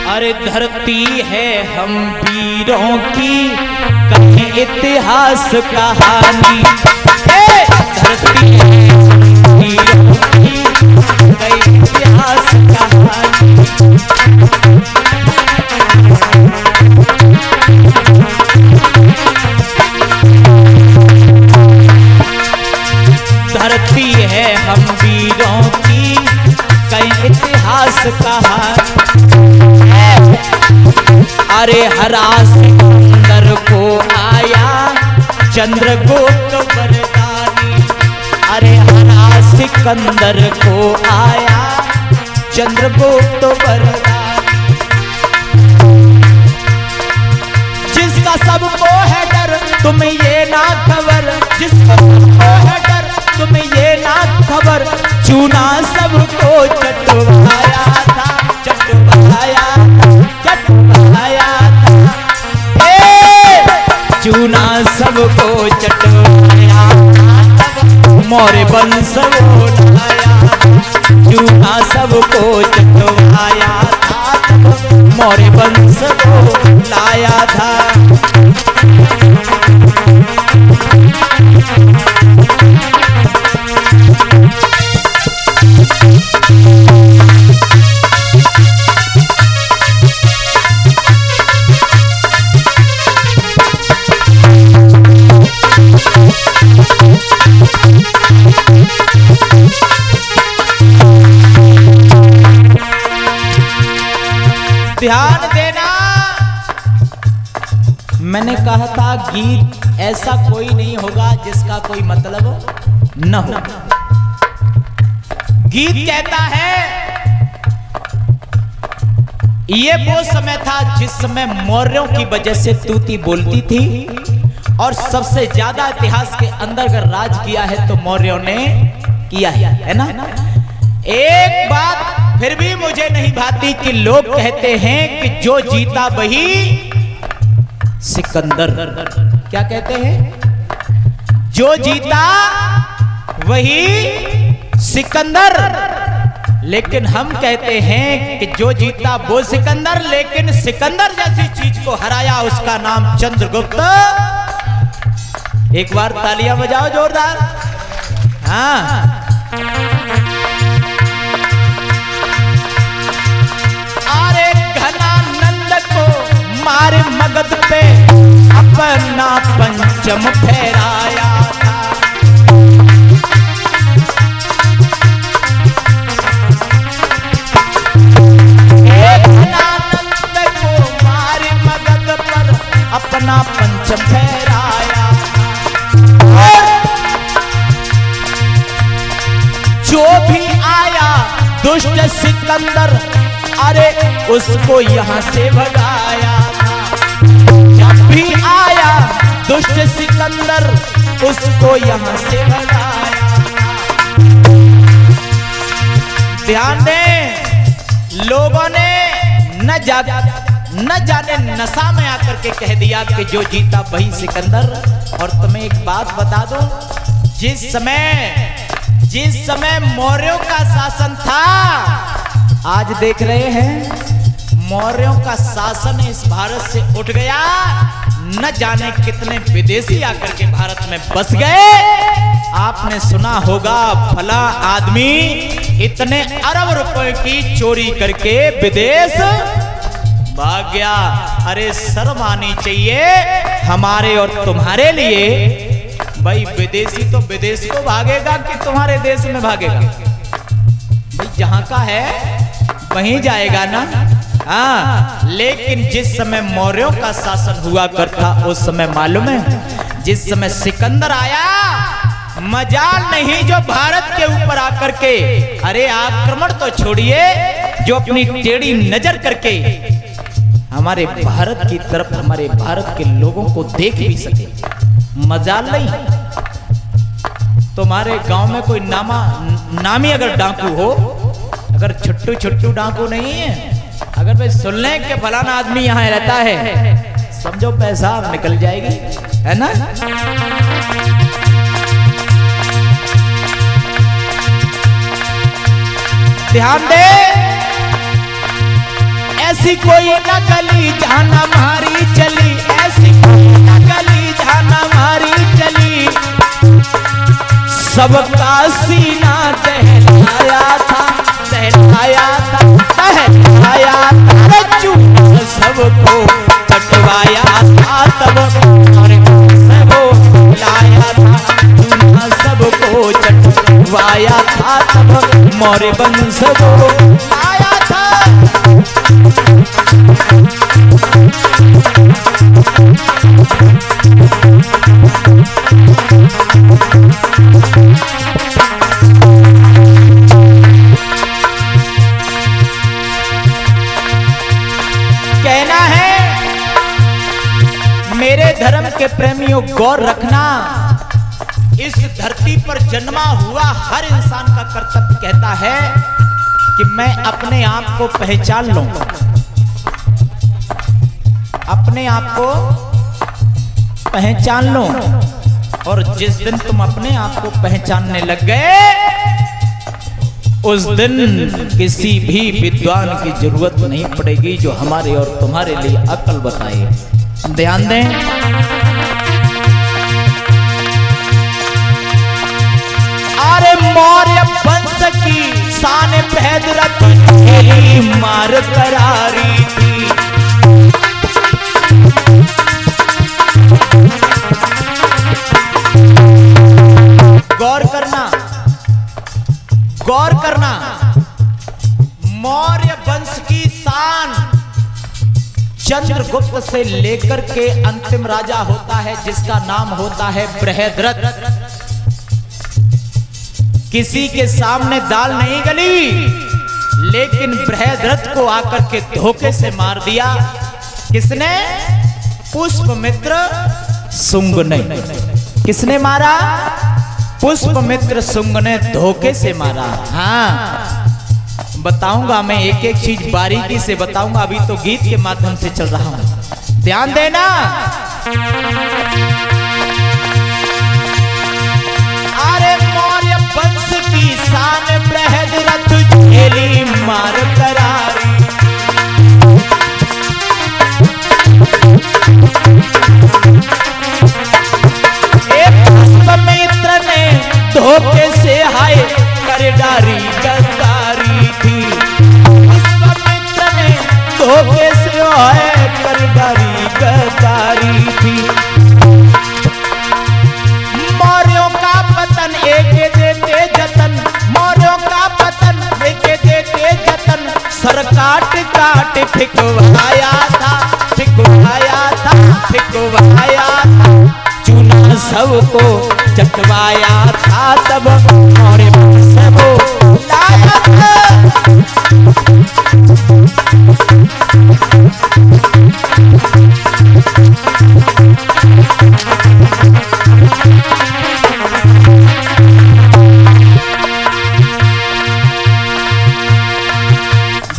अरे धरती है हम वीरों की, कहें इतिहास कहानी। धरती है हम वीरों की, कहें इतिहास कहानी। धरती है हम वीरों की, कहें इतिहास कहानी। अरे हरा सिकंदर को आया चंद्रगुप्त वरदानी। अरे हरा सिकंदर को आया चंद्रगुप्त वरदानी। जिसका सबको है डर तुम्हें ये ना खबर, जिसका सबको है डर तुम्हें ये ना खबर। चूना सबको चटवाया था, चटवाया चूना सबको चटवाया, मौर्य वंश वो लाया। चूना सबको चटवाया था, मौर्य वंश वो लाया था। ध्यान देना, मैंने कहा था गीत ऐसा कोई नहीं होगा जिसका कोई मतलब न हो। गीत कहता है ये वो समय था जिस समय मौर्यों की वजह से तूती बोलती थी, और सबसे ज्यादा इतिहास के अंदर अगर राज किया है तो मौर्यों ने किया है ना। एक बात फिर भी मुझे नहीं भाती कि लोग कहते हैं कि जो जीता वही सिकंदर। क्या कहते हैं? जो जीता वही सिकंदर। लेकिन हम कहते हैं कि जो जीता वो सिकंदर, लेकिन सिकंदर जैसी चीज को हराया उसका नाम चंद्रगुप्त। एक बार तालियां बजाओ जोरदार। हाँ, मार मगध पे अपना पंचम फहराया था। घनानंद को मार मगध पर अपना पंचम फहराया। जो भी आया दुष्ट सिकंदर, अरे उसको यहाँ से भगाया। भी आया दुष्ट सिकंदर, उसको यहां से भगाया। ध्यान दें, लोगों ने न जाने नशा में आकर के कह दिया कि जो जीता वही सिकंदर। और तुम्हें एक बात बता दूं, जिस समय मौर्यों का शासन था, आज देख रहे हैं मौर्यों का शासन इस भारत से उठ गया। न जाने कितने विदेशी आकर के भारत में बस गए। आपने सुना होगा फला आदमी इतने अरब रुपए की चोरी करके विदेश भाग गया। अरे शर्म आनी चाहिए हमारे और तुम्हारे लिए। भाई विदेशी तो विदेश को भागेगा कि तुम्हारे देश में भागेगा? भाई जहां का है वहीं जाएगा ना। हाँ, लेकिन जिस समय मौर्यों का शासन हुआ करता उस समय मालूम है, जिस समय सिकंदर आया, मजाल नहीं जो भारत के ऊपर आकर के, अरे आक्रमण तो छोड़िए, जो अपनी टेढ़ी नजर करके हमारे भारत की तरफ, हमारे भारत के लोगों को देख भी सके। मजाल नहीं, तुम्हारे गांव में कोई नामी अगर डाकू हो, अगर छुट्टू छुट्टू डाकू नहीं है, अगर भाई सुन लें कि फलाना आदमी यहाँ रहता है, समझो पैसा निकल जाएगी, है ना। ध्यान दे, ऐसी कोई न गली जहां न मारी चली, ऐसी कोई न गली जहां न मारी चली, सबका सीना दहलाया था, दहलाया था, दहलाया था, चूना सबको चटवाया था, तब मोरे बंस वो लाया था, चूना सबको चटवाया था, तब मोरे बंस वो लाया था। कहना है मेरे धर्म के प्रेमियों, गौर रखना, इस धरती पर जन्मा हुआ हर इंसान का कर्तव्य कहता है कि मैं अपने आप को पहचान लूं, अपने आप को पहचान लो। और जिस दिन तुम अपने आप को पहचानने लग गए, उस दिन किसी भी विद्वान की जरूरत नहीं पड़ेगी जो हमारे और तुम्हारे लिए अकल बताए। ध्यान दें, अरे मौर्य वंश की शान बहदरत मार करारी थी, गौर करना, गौर करना, मौर्य वंश की शान चंद्रगुप्त से लेकर के अंतिम राजा होता है जिसका नाम होता है बृहद्रथ। किसी के सामने दाल नहीं गली, लेकिन बृहद्रथ को आकर के धोखे से मार दिया। किसने? पुष्पमित्र शुंग ने। किसने मारा? पुष्पमित्र शुंग ने धोखे से मारा। हाँ, बताऊंगा मैं, एक एक चीज बारीकी से बताऊंगा, अभी तो गीत के माध्यम से चल रहा हूं, ध्यान देना। अरे मौर्य वंश की शान बृहद्रथ झेली मार करारी, पुष्पमित्र ने धोखे से हाय कर डारी गद्दारी थी, पुष्पमित्र ने धोखे से हाय कर डारी गद्दारी थी। मौर्यों का पतन एक देते जतन, मौर्यों का पतन एक देते जतन, सर काट काट फिकवाया था, फिकवाया था, फिकवाया था, चूना सबको चटवाया था, तब मौर्य वंश वो लाया था।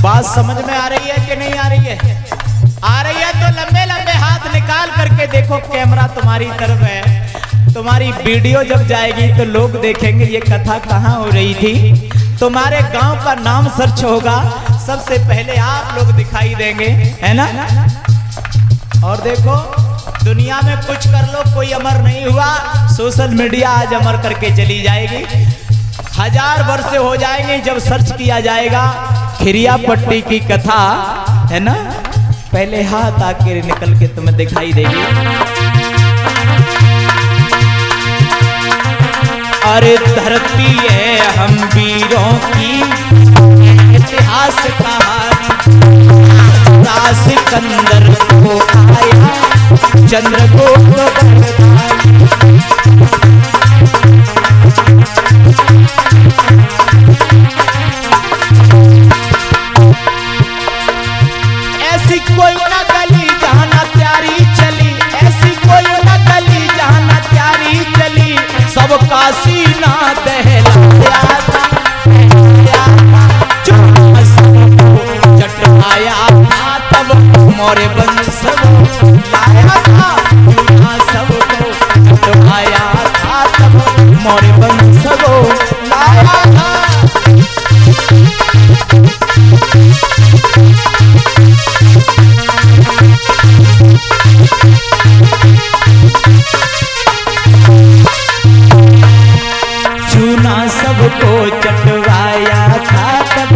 बात समझ में आ रही है कि नहीं आ रही है? आ रही है तो लंबे लंबे हाथ निकाल करके देखो, कैमरा तुम्हारी तरफ है। तुम्हारी वीडियो जब जाएगी तो लोग देखेंगे ये कथा कहाँ हो रही थी। तुम्हारे गांव का नाम सर्च होगा, सबसे पहले आप लोग दिखाई देंगे, है ना। और देखो, दुनिया में कुछ कर लो, कोई अमर नहीं हुआ, सोशल मीडिया आज अमर करके चली जाएगी। 1000 वर्ष हो जाएंगे जब सर्च किया जाएगा खिरिया पट्टी की कथा, है ना, पहले हाथ आके निकल के तुम्हें दिखाई देगी। अरे धरती है हम वीरों की इतिहास कहानी, सिकंदर को आया चंद्रगुप्त ऐसी कोई न गली जहां न प्यारी चली, ऐसी कोई न गली जहां न प्यारी चली, सबका सीना दहलाया था, चूना सबको चटवाया था, तब मौर्य वंश वो लाया था, चूना सबको चटवाया था, तब मौर्य वंश वो लाया था। सबको चटवाया था तब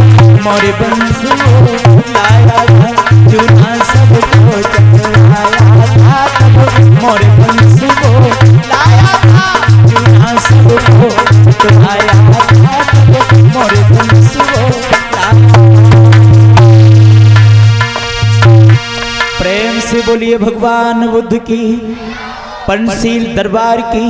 मोरे वंश को लाया था। चूना सबको चटवाया था तब मोरे वंश को लाया था। चूना सबको चटवाया था तब मोरे वंश को लाया। प्रेम से बोलिए भगवान बुद्ध की, पंचशील दरबार की।